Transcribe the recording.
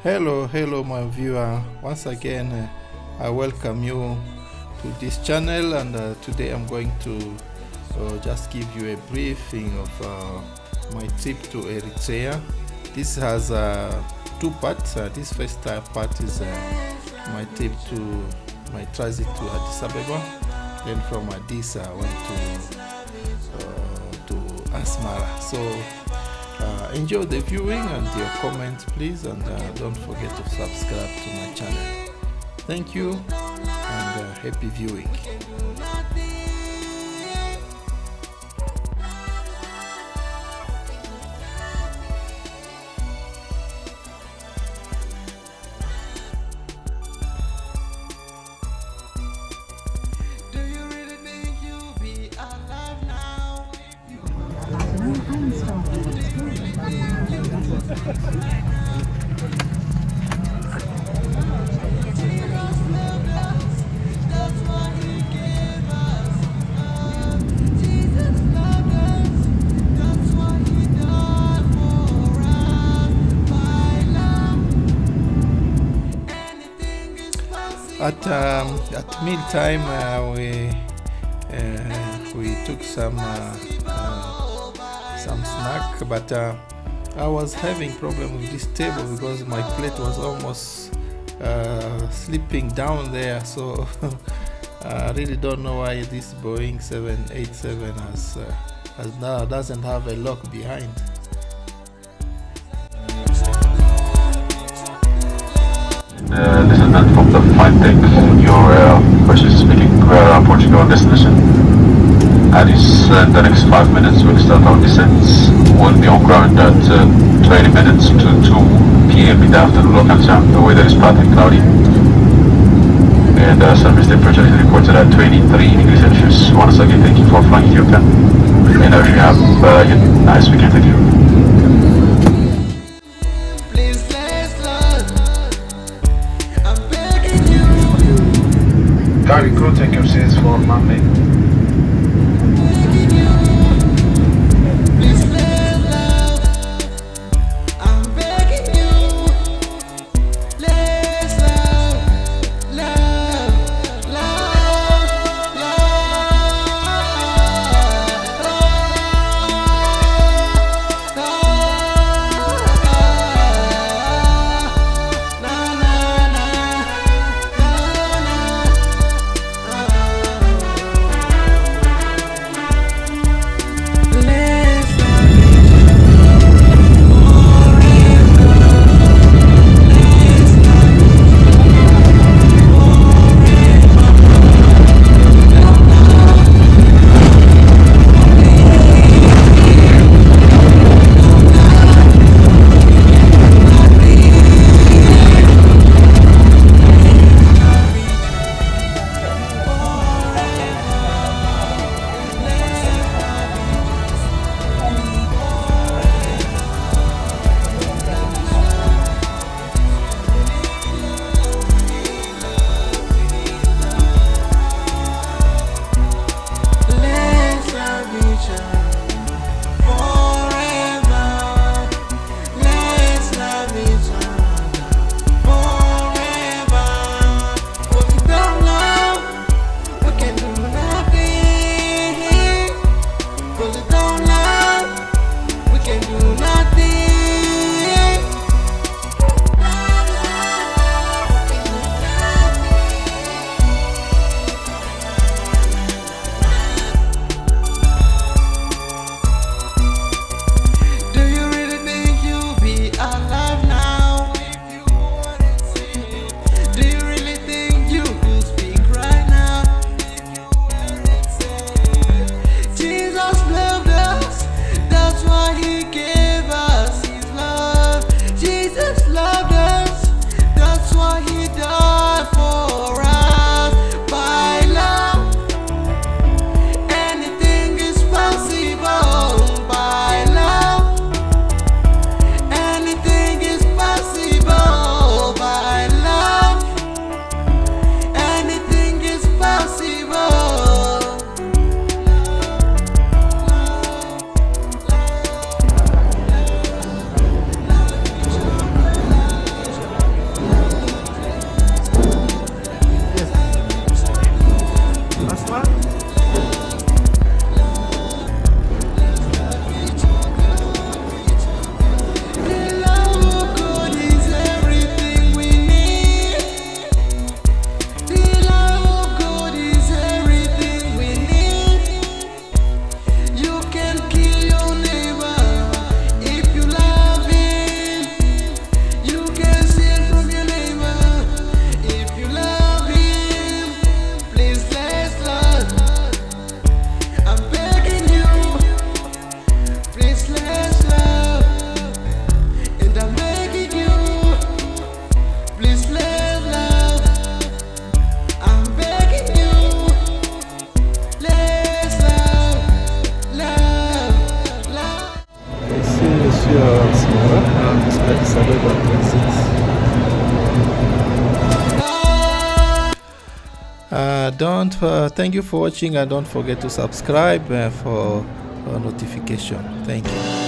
Hello, my viewer. Once again, I welcome you to this channel, and today I'm going to just give you a briefing of my trip to Eritrea. This has two parts. This first part is my trip to my transit to Addis Ababa. Then from Addis, I went to Asmara. So enjoy the viewing and your comments, please, and don't forget to subscribe to my channel. Thank you, and happy viewing. At meal time, we took some snack, but I was having problem with this table because my plate was almost slipping down there. So I really don't know why this Boeing 787 has now doesn't have a lock behind. This is then from the flight deck. Your person is speaking Portugal destination. Addis, the next 5 minutes we'll start our descent. We'll be on ground at 20 minutes to 2 p.m. in the afternoon local time. The weather is partly cloudy. And surface temperature is reported at 23 degrees Celsius. Once again, thank you for flying Ethiopian. And I wish you have a nice weekend. Thank you. Cabin crew, take your seats for landing. Asmara, Addis Ababa transit. Thank you for watching, and don't forget to subscribe for notification. Thank you.